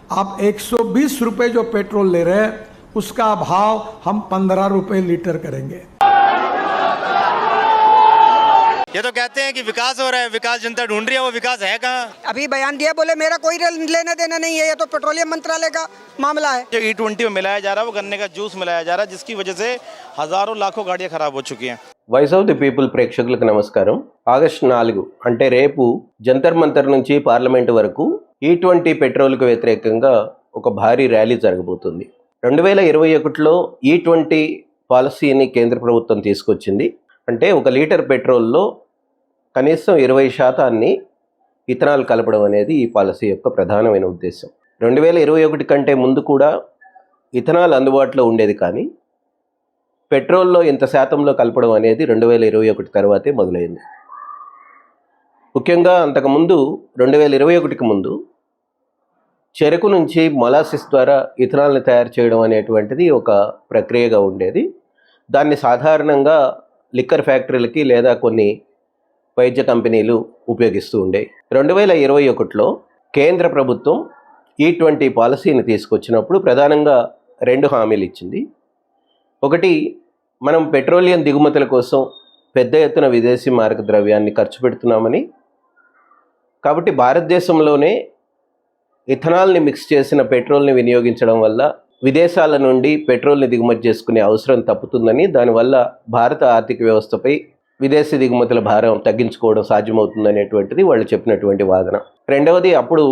आप 120 रुपए जो पेट्रोल ले रहे हैं उसका भाव हम 15 रुपए लीटर करेंगे। ये तो कहते हैं कि विकास हो रहा है, विकास जनता ढूंढ रही है, वो विकास है कहाँ? अभी बयान दिया, बोले मेरा कोई लेना देना नहीं है, ये तो पेट्रोलियम मंत्रालय का मामला है। जो E20 में मिलाया जा रहा है वो गन्ने का जूस मिलाया जा रहा है, जिसकी वजह से हजारों लाखों गाड़ियां खराब हो चुकी हैं। వాయిస్ ఆఫ్ ది పీపుల్ ప్రేక్షకులకు నమస్కారం. ఆగస్టు 4 అంటే రేపు జంతర్ మంతర్ నుంచి పార్లమెంటు వరకు E20 పెట్రోల్కు వ్యతిరేకంగా ఒక భారీ ర్యాలీ జరగబోతుంది. 2021లో E20 పాలసీని కేంద్ర ప్రభుత్వం తీసుకొచ్చింది. అంటే 1 లీటర్ పెట్రోల్లో కనీసం 20% ఇథనాల్ కలపడం అనేది ఈ పాలసీ యొక్క ప్రధానమైన ఉద్దేశం. 2021 కంటే ముందు కూడా ఇథనాల్ అందుబాటులో ఉండేది, కానీ పెట్రోల్లో ఇంత శాతంలో కలపడం అనేది 2021 తర్వాతే మొదలైంది. ముఖ్యంగా అంతకుముందు 2021కి ముందు చెరకు నుంచి మొలాసిస్ ద్వారా ఇథనాల్ని తయారు చేయడం అనేటువంటిది ఒక ప్రక్రియగా ఉండేది. దాన్ని సాధారణంగా లిక్కర్ ఫ్యాక్టరీలకి లేదా కొన్ని వైద్య కంపెనీలు ఉపయోగిస్తూ ఉండేవి. 2021లో కేంద్ర ప్రభుత్వం E20 పాలసీని తీసుకొచ్చినప్పుడు ప్రధానంగా 2 హామీలు ఇచ్చింది. ఒకటి, మనం పెట్రోలియం దిగుమతుల కోసం పెద్ద ఎత్తున విదేశీ మారక ద్రవ్యాన్ని ఖర్చు పెడుతున్నామని, కాబట్టి భారతదేశంలోనే ఇథనాల్ని మిక్స్ చేసిన పెట్రోల్ని వినియోగించడం వల్ల విదేశాల నుండి పెట్రోల్ని దిగుమతి చేసుకునే అవసరం తప్పుతుందని, దానివల్ల భారత ఆర్థిక వ్యవస్థపై విదేశీ దిగుమతుల భారం తగ్గించుకోవడం సాధ్యమవుతుందనేటువంటిది వాళ్ళు చెప్పినటువంటి వాదన. రెండవది, అప్పుడు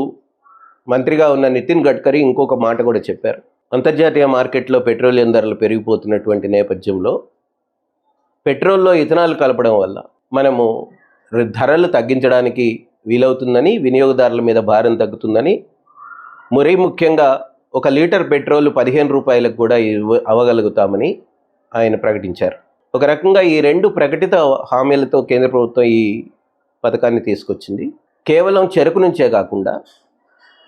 మంత్రిగా ఉన్న నితిన్ గడ్కరీ ఇంకొక మాట కూడా చెప్పారు. అంతర్జాతీయ మార్కెట్లో పెట్రోలియం ధరలు పెరిగిపోతున్నటువంటి నేపథ్యంలో పెట్రోల్లో ఇథనాల్ కలపడం వల్ల మనము ధరలు తగ్గించడానికి వీలవుతుందని, వినియోగదారుల మీద భారం తగ్గుతుందని, మరీ ముఖ్యంగా 1 లీటర్ పెట్రోల్ 15 రూపాయలకు కూడా అవ్వగలుగుతామని ఆయన ప్రకటించారు. ఒక రకంగా ఈ 2 ప్రకటిత హామీలతో కేంద్ర ప్రభుత్వం ఈ పథకాన్ని తీసుకొచ్చింది. కేవలం చెరకు నుంచే కాకుండా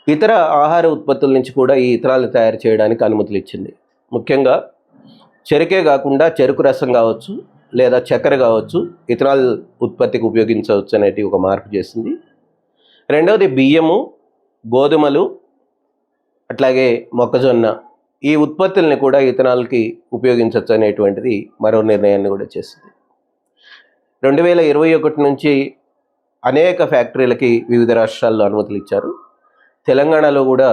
ఇతర ఆహార ఉత్పత్తుల నుంచి కూడా ఈ ఇథనాల్ని తయారు చేయడానికి అనుమతులు ఇచ్చింది. ముఖ్యంగా చెరుకే కాకుండా చెరుకు రసం కావచ్చు లేదా చక్కెర కావచ్చు ఇథనాల్ ఉత్పత్తికి ఉపయోగించవచ్చు అనేది ఒక మార్పు చేసింది. రెండవది, బియ్యము, గోధుమలు, అట్లాగే మొక్కజొన్న ఈ ఉత్పత్తుల్ని కూడా ఇథనాల్కి ఉపయోగించవచ్చు అనేటువంటిది మరో నిర్ణయాన్ని కూడా చేసింది. 2021 నుంచి అనేక ఫ్యాక్టరీలకి వివిధ రాష్ట్రాల్లో అనుమతులు ఇచ్చారు. తెలంగాణలో కూడా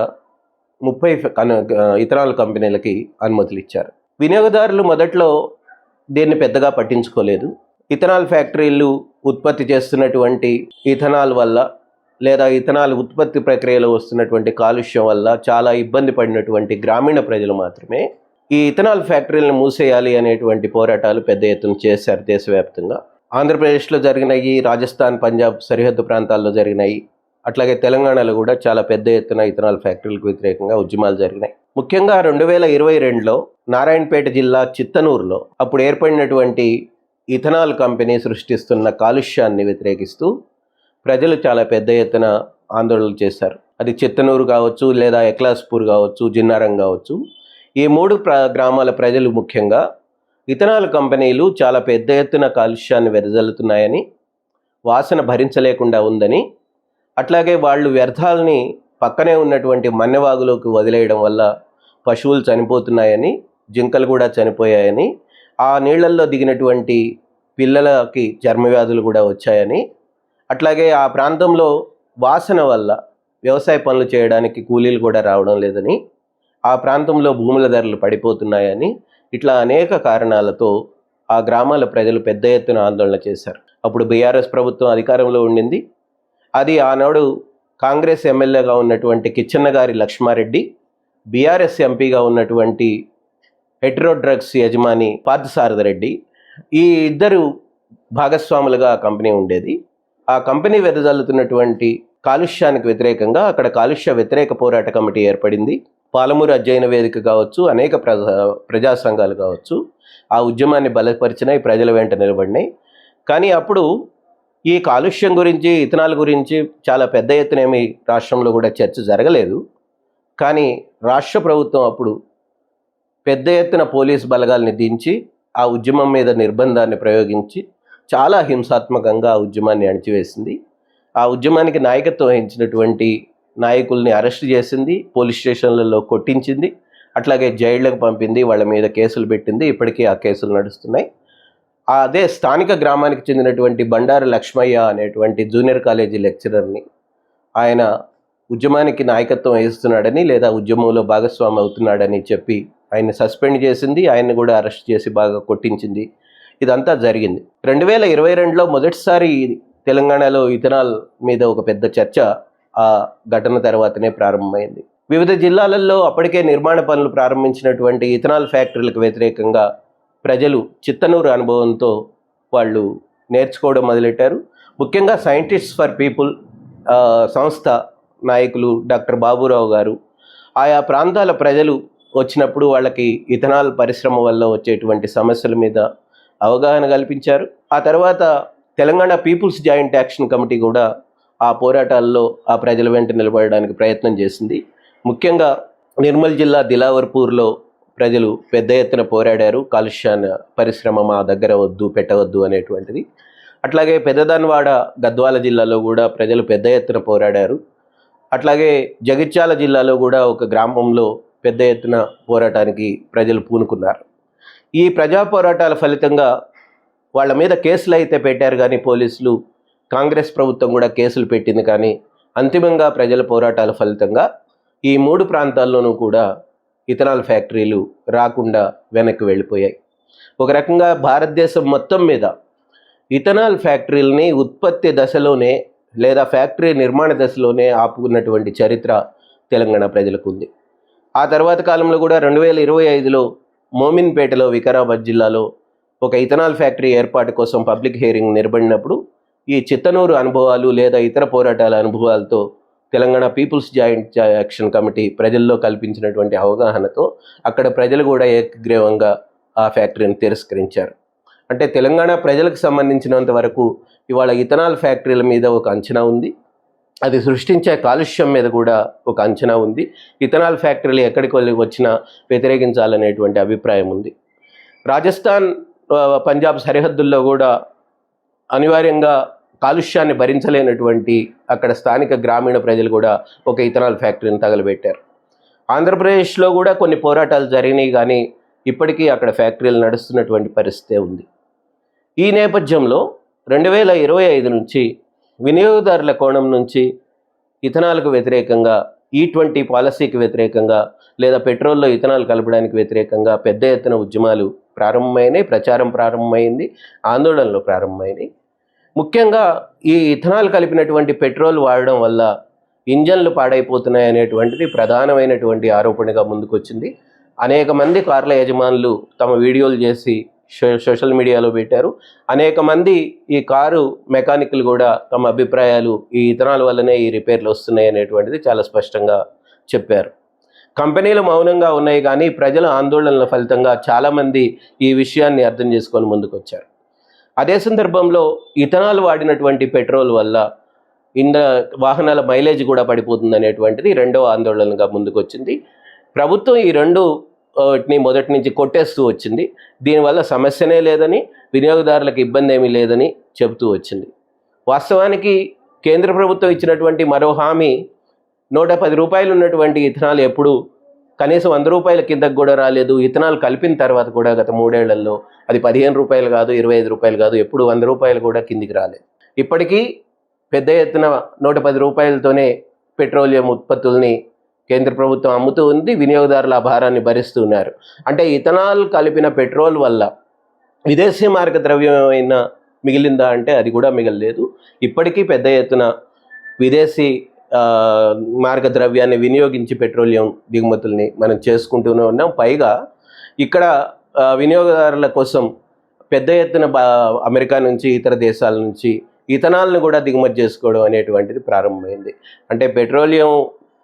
30 ఇథనాల్ కంపెనీలకి అనుమతులు ఇచ్చారు. వినియోగదారులు మొదట్లో దీన్ని పెద్దగా పట్టించుకోలేదు. ఇథనాల్ ఫ్యాక్టరీలు ఉత్పత్తి చేస్తున్నటువంటి ఇథనాల్ వల్ల లేదా ఇథనాల్ ఉత్పత్తి ప్రక్రియలో వస్తున్నటువంటి కాలుష్యం వల్ల చాలా ఇబ్బంది పడినటువంటి గ్రామీణ ప్రజలు మాత్రమే ఈ ఇథనాల్ ఫ్యాక్టరీలను మూసేయాలి అనేటువంటి పోరాటాలు పెద్ద ఎత్తున చేశారు దేశవ్యాప్తంగా. ఆంధ్రప్రదేశ్లో జరిగినాయి, రాజస్థాన్, పంజాబ్ సరిహద్దు ప్రాంతాల్లో జరిగినాయి, అట్లాగే తెలంగాణలో కూడా చాలా పెద్ద ఎత్తున ఇథనాల్ ఫ్యాక్టరీలకు వ్యతిరేకంగా ఉద్యమాలు జరిగినాయి. ముఖ్యంగా 2022లో నారాయణపేట జిల్లా చిత్తనూరులో అప్పుడు ఏర్పడినటువంటి ఇథనాల్ కంపెనీ సృష్టిస్తున్న కాలుష్యాన్ని వ్యతిరేకిస్తూ ప్రజలు చాలా పెద్ద ఎత్తున ఆందోళనలు చేశారు. అది చిత్తనూరు కావచ్చు, లేదా ఎక్లాస్పూర్ కావచ్చు, జిన్నారం కావచ్చు. ఈ 3 గ్రామాల ప్రజలు ముఖ్యంగా ఇథనాల్ కంపెనీలు చాలా పెద్ద ఎత్తున కాలుష్యాన్ని వెదజల్లుతున్నాయని, వాసన భరించలేకుండా ఉందని, అట్లాగే వాళ్ళు వ్యర్థాలని పక్కనే ఉన్నటువంటి మన్నెవాగులోకి వదిలేయడం వల్ల పశువులు చనిపోతున్నాయని, జింకలు కూడా చనిపోయాయని, ఆ నీళ్లల్లో దిగినటువంటి పిల్లలకి చర్మవ్యాధులు కూడా వచ్చాయని, అట్లాగే ఆ ప్రాంతంలో వాసన వల్ల వ్యవసాయ పనులు చేయడానికి కూలీలు కూడా రావడం లేదని, ఆ ప్రాంతంలో భూముల ధరలు పడిపోతున్నాయని, ఇట్లా అనేక కారణాలతో ఆ గ్రామాల ప్రజలు పెద్ద ఎత్తున ఆందోళన చేశారు. అప్పుడు బీఆర్ఎస్ ప్రభుత్వం అధికారంలో ఉండింది. అది ఆనాడు కాంగ్రెస్ ఎమ్మెల్యేగా ఉన్నటువంటి కిచ్చన్నగారి లక్ష్మారెడ్డి, బీఆర్ఎస్ ఎంపీగా ఉన్నటువంటి హెట్రో డ్రగ్స్ యజమాని పార్థసారథిరెడ్డి, ఈ ఇద్దరు భాగస్వాములుగా ఆ కంపెనీ ఉండేది. ఆ కంపెనీ వెదజల్లుతున్నటువంటి కాలుష్యానికి వ్యతిరేకంగా అక్కడ కాలుష్య వ్యతిరేక పోరాట కమిటీ ఏర్పడింది. పాలమూరు అధ్యయన వేదిక కావచ్చు, అనేక ప్రజా సంఘాలు కావచ్చు ఆ ఉద్యమాన్ని బలపరిచినాయి, ప్రజల వెంట నిలబడినాయి. కానీ అప్పుడు ఈ కాలుష్యం గురించి, ఇథనాల్ గురించి చాలా పెద్ద ఎత్తునేమి రాష్ట్రంలో కూడా చర్చ జరగలేదు. కానీ రాష్ట్ర ప్రభుత్వం అప్పుడు పెద్ద ఎత్తున పోలీసు బలగాల్ని దించి ఆ ఉద్యమం మీద నిర్బంధాన్ని ప్రయోగించి చాలా హింసాత్మకంగా ఆ ఉద్యమాన్ని అణిచివేసింది. ఆ ఉద్యమానికి నాయకత్వం వహించినటువంటి నాయకుల్ని అరెస్ట్ చేసింది, పోలీస్ స్టేషన్లలో కొట్టించింది, అట్లాగే జైళ్లకు పంపింది, వాళ్ళ మీద కేసులు పెట్టింది. ఇప్పటికీ ఆ కేసులు నడుస్తున్నాయి. అదే స్థానిక గ్రామానికి చెందినటువంటి బండారు లక్ష్మయ్య అనేటువంటి జూనియర్ కాలేజీ లెక్చరర్ని ఆయన ఉద్యమానికి నాయకత్వం వహిస్తున్నాడని లేదా ఉద్యమంలో భాగస్వామి అవుతున్నాడని చెప్పి ఆయన్ని సస్పెండ్ చేసింది, ఆయన్ని కూడా అరెస్ట్ చేసి బాగా కొట్టించింది. ఇదంతా జరిగింది. 2022లో మొదటిసారి తెలంగాణలో ఇథనాల్ మీద ఒక పెద్ద చర్చ ఆ ఘటన తర్వాతనే ప్రారంభమైంది. వివిధ జిల్లాలలో అప్పటికే నిర్మాణ పనులు ప్రారంభించినటువంటి ఇథనాల్ ఫ్యాక్టరీలకు వ్యతిరేకంగా ప్రజలు చిత్తనూరు అనుభవంతో వాళ్ళు నేర్చుకోవడం మొదలెట్టారు. ముఖ్యంగా సైంటిస్ట్స్ ఫర్ పీపుల్ సంస్థ నాయకులు డాక్టర్ బాబురావు గారు ఆయా ప్రాంతాల ప్రజలు వచ్చినప్పుడు వాళ్ళకి ఇథనాల్ పరిశ్రమ వల్ల వచ్చేటువంటి సమస్యల మీద అవగాహన కల్పించారు. ఆ తర్వాత Telangana people's joint action committee కూడా ఆ పోరాటాల్లో ఆ ప్రజల వెంట నిలబడడానికి ప్రయత్నం చేసింది. ముఖ్యంగా నిర్మల్ జిల్లా దిలావర్పూర్లో ప్రజలు పెద్ద ఎత్తున పోరాడారు. కాలుష్యాన్ని పరిశ్రమ మా దగ్గర వద్దు, పెట్టవద్దు అనేటువంటిది. అట్లాగే పెద్దదన్వాడ గద్వాల జిల్లాలో కూడా ప్రజలు పెద్ద ఎత్తున పోరాడారు. అట్లాగే జగిత్యాల జిల్లాలో కూడా ఒక గ్రామంలో పెద్ద ఎత్తున పోరాటానికి ప్రజలు పూనుకున్నారు. ఈ ప్రజా పోరాటాల ఫలితంగా వాళ్ళ మీద కేసులు అయితే పెట్టారు, కానీ పోలీసులు, కాంగ్రెస్ ప్రభుత్వం కూడా కేసులు పెట్టింది. కానీ అంతిమంగా ప్రజల పోరాటాల ఫలితంగా ఈ 3 ప్రాంతాల్లోనూ కూడా ఇథనాల్ ఫ్యాక్టరీలు రాకుండా వెనక్కి వెళ్ళిపోయాయి. ఒక రకంగా భారతదేశం మొత్తం మీద ఇథనాల్ ఫ్యాక్టరీలని ఉత్పత్తి దశలోనే లేదా ఫ్యాక్టరీ నిర్మాణ దశలోనే ఆపుకున్నటువంటి చరిత్ర తెలంగాణ ప్రజలకు ఉంది. ఆ తర్వాత కాలంలో కూడా 2025లో మోమిన్పేటలో వికారాబాద్ జిల్లాలో ఒక ఇథనాల్ ఫ్యాక్టరీ ఏర్పాటు కోసం పబ్లిక్ హియరింగ్ నిర్వహించినప్పుడు ఈ చిత్తనూరు అనుభవాలు లేదా ఇతర పోరాటాల అనుభవాలతో Telangana people's joint action committee ప్రజల్లో కల్పించినటువంటి అవగాహనతో అక్కడ ప్రజలు కూడా ఏకగ్రీవంగా ఆ ఫ్యాక్టరీని తిరస్కరించారు. అంటే తెలంగాణ ప్రజలకు సంబంధించినంత వరకు ఇవాళ ఇథనాల్ ఫ్యాక్టరీల మీద ఒక అంచనా ఉంది, అది సృష్టించే కాలుష్యం మీద కూడా ఒక అంచనా ఉంది. ఇథనాల్ ఫ్యాక్టరీలు ఎక్కడికి వచ్చినా వ్యతిరేకించాలనేటువంటి అభిప్రాయం ఉంది. రాజస్థాన్, పంజాబ్ సరిహద్దుల్లో కూడా అనివార్యంగా కాలుష్యాన్ని భరించలేనటువంటి అక్కడ స్థానిక గ్రామీణ ప్రజలు కూడా ఒక ఇథనాల్ ఫ్యాక్టరీని తగలబెట్టారు. ఆంధ్రప్రదేశ్లో కూడా కొన్ని పోరాటాలు జరిగినాయి, కానీ ఇప్పటికీ అక్కడ ఫ్యాక్టరీలు నడుస్తున్నటువంటి పరిస్థితే ఉంది. ఈ నేపథ్యంలో 2025 నుంచి వినియోగదారుల కోణం నుంచి ఇథనాల్కు వ్యతిరేకంగా, E20 పాలసీకి వ్యతిరేకంగా లేదా పెట్రోల్లో ఇథనాల్ కలపడానికి వ్యతిరేకంగా పెద్ద ఎత్తున ఉద్యమాలు ప్రారంభమైనాయి, ప్రచారం ప్రారంభమైంది, ఆందోళనలు ప్రారంభమైనాయి. ముఖ్యంగా ఈ ఇథనాల్ కలిపినటువంటి పెట్రోల్ వాడడం వల్ల ఇంజన్లు పాడైపోతున్నాయి అనేటువంటిది ప్రధానమైనటువంటి ఆరోపణగా ముందుకొచ్చింది. అనేక మంది కార్ల యజమానులు తమ వీడియోలు చేసి సోషల్ మీడియాలో పెట్టారు. అనేక మంది ఈ కారు మెకానిక్లు కూడా తమ అభిప్రాయాలు ఈ ఇథనాల్ వల్లనే ఈ రిపేర్లు వస్తున్నాయి అనేటువంటిది చాలా స్పష్టంగా చెప్పారు. కంపెనీలు మౌనంగా ఉన్నాయి, కానీ ప్రజల ఆందోళనల ఫలితంగా చాలామంది ఈ విషయాన్ని అర్థం చేసుకొని ముందుకొచ్చారు. అదే సందర్భంలో ఇథనాల్ వాడినటువంటి పెట్రోల్ వల్ల వాహనాల మైలేజ్ కూడా పడిపోతుంది అనేటువంటిది రెండవ ఆందోళనగా ముందుకొచ్చింది. ప్రభుత్వం ఈ రెండుని మొదటి నుంచి కొట్టేస్తూ వచ్చింది. దీనివల్ల సమస్యనే లేదని, వినియోగదారులకు ఇబ్బంది ఏమీ లేదని చెబుతూ వచ్చింది. వాస్తవానికి కేంద్ర ప్రభుత్వం ఇచ్చినటువంటి మరో హామీ 110 రూపాయలు ఉన్నటువంటి ఇథనాల్ ఎప్పుడు కనీసం 100 రూపాయల కిందకు కూడా రాలేదు. ఇథనాల్ కలిపిన తర్వాత కూడా గత 3 ఏళ్లలో అది 15 రూపాయలు కాదు, 25 రూపాయలు కాదు, ఎప్పుడు 100 రూపాయలు కూడా కిందికి రాలేదు. ఇప్పటికీ పెద్ద ఎత్తున 110 రూపాయలతోనే పెట్రోలియం ఉత్పత్తుల్ని కేంద్ర ప్రభుత్వం అమ్ముతూ ఉంది, వినియోగదారుల భారాన్ని భరిస్తున్నారు. అంటే ఇథనాల్ కలిపిన పెట్రోల్ వల్ల విదేశీ మార్గ ద్రవ్యం ఏమైనా మిగిలిందా అంటే అది కూడా మిగలలేదు. ఇప్పటికీ పెద్ద ఎత్తున విదేశీ మార్గ ద్రవ్యాన్ని వినియోగించి పెట్రోలియం దిగుమతుల్ని మనం చేసుకుంటూనే ఉన్నాం. పైగా ఇక్కడ వినియోగదారుల కోసం పెద్ద ఎత్తున అమెరికా నుంచి, ఇతర దేశాల నుంచి ఇథనాల్ని కూడా దిగుమతి చేసుకోవడం అనేటువంటిది ప్రారంభమైంది. అంటే పెట్రోలియం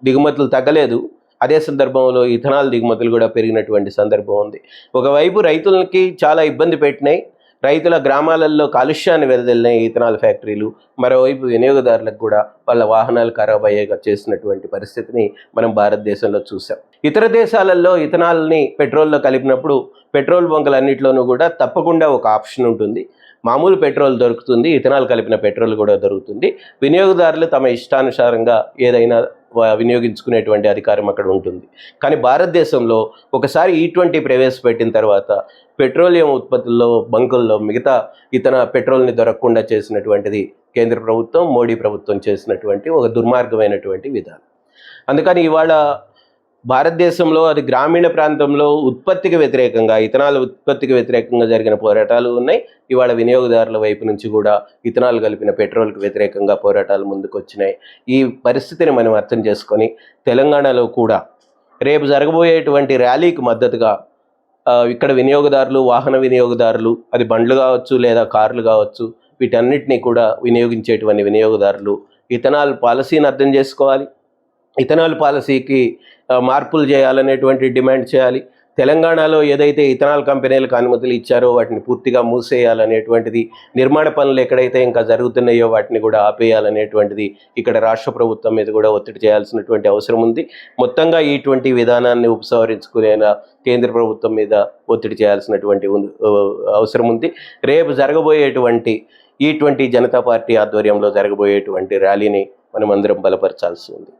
దిగుమతులు తగ్గలేదు, అదే సందర్భంలో ఇథనాల్ దిగుమతులు కూడా పెరిగినటువంటి సందర్భం ఉంది. ఒకవైపు రైతులకి చాలా ఇబ్బంది పెట్టినాయి, రైతుల గ్రామాలలో కాలుష్యాన్ని వెదజల్లినాయి ఇథనాల్ ఫ్యాక్టరీలు. మరోవైపు వినియోగదారులకు కూడా వాళ్ళ వాహనాలు ఖరాబ్ అయ్యేగా చేసినటువంటి పరిస్థితిని మనం భారతదేశంలో చూసాం. ఇతర దేశాలలో ఇథనాల్ని పెట్రోల్లో కలిపినప్పుడు పెట్రోల్ బంకులన్నింటిలోనూ కూడా తప్పకుండా ఒక ఆప్షన్ ఉంటుంది. మామూలు పెట్రోల్ దొరుకుతుంది, ఇథనాల్ కలిపిన పెట్రోల్ కూడా దొరుకుతుంది. వినియోగదారులు తమ ఇష్టానుసారంగా ఏదైనా వినియోగించుకునేటువంటి అధికారం అక్కడ ఉంటుంది. కానీ భారతదేశంలో ఒకసారి E20 ప్రవేశపెట్టిన తర్వాత పెట్రోలియం ఉత్పత్తుల్లో బంకుల్లో మిగతా పెట్రోల్ని దొరకకుండా చేసినటువంటిది కేంద్ర ప్రభుత్వం, మోడీ ప్రభుత్వం చేసినటువంటి ఒక దుర్మార్గమైనటువంటి విధానం. అందుకని ఇవాళ భారతదేశంలో అది గ్రామీణ ప్రాంతంలో ఉత్పత్తికి వ్యతిరేకంగా, ఇథనాల్ ఉత్పత్తికి వ్యతిరేకంగా జరిగిన పోరాటాలు ఉన్నాయి. ఇవాళ వినియోగదారుల వైపు నుంచి కూడా ఇథనాల్ కలిపిన పెట్రోల్కి వ్యతిరేకంగా పోరాటాలు ముందుకు వచ్చినాయి. ఈ పరిస్థితిని మనం అర్థం చేసుకొని తెలంగాణలో కూడా రేపు జరగబోయేటువంటి ర్యాలీకి మద్దతుగా ఇక్కడ వినియోగదారులు, వాహన వినియోగదారులు, అది బండ్లు కావచ్చు లేదా కార్లు కావచ్చు, వీటన్నిటినీ కూడా వినియోగించేటువంటి వినియోగదారులు ఇథనాల్ పాలసీని అర్థం చేసుకోవాలి. ఇథనాల్ పాలసీకి మార్పులు చేయాలనేటువంటి డిమాండ్ చేయాలి. తెలంగాణలో ఏదైతే ఇథనాల్ కంపెనీలకు అనుమతులు ఇచ్చారో వాటిని పూర్తిగా మూసేయాలనేటువంటిది, నిర్మాణ పనులు ఎక్కడైతే ఇంకా జరుగుతున్నాయో వాటిని కూడా ఆపేయాలనేటువంటిది ఇక్కడ రాష్ట్ర ప్రభుత్వం మీద కూడా ఒత్తిడి చేయాల్సినటువంటి అవసరం ఉంది. మొత్తంగా E20 విధానాన్ని ఉపసంహరించుకునేలా కేంద్ర ప్రభుత్వం మీద ఒత్తిడి చేయాల్సినటువంటి అవసరం ఉంది. రేపు జరగబోయేటువంటి E20 జనతా పార్టీ ఆధ్వర్యంలో జరగబోయేటువంటి ర్యాలీని మనం అందరం బలపరచాల్సి ఉంది.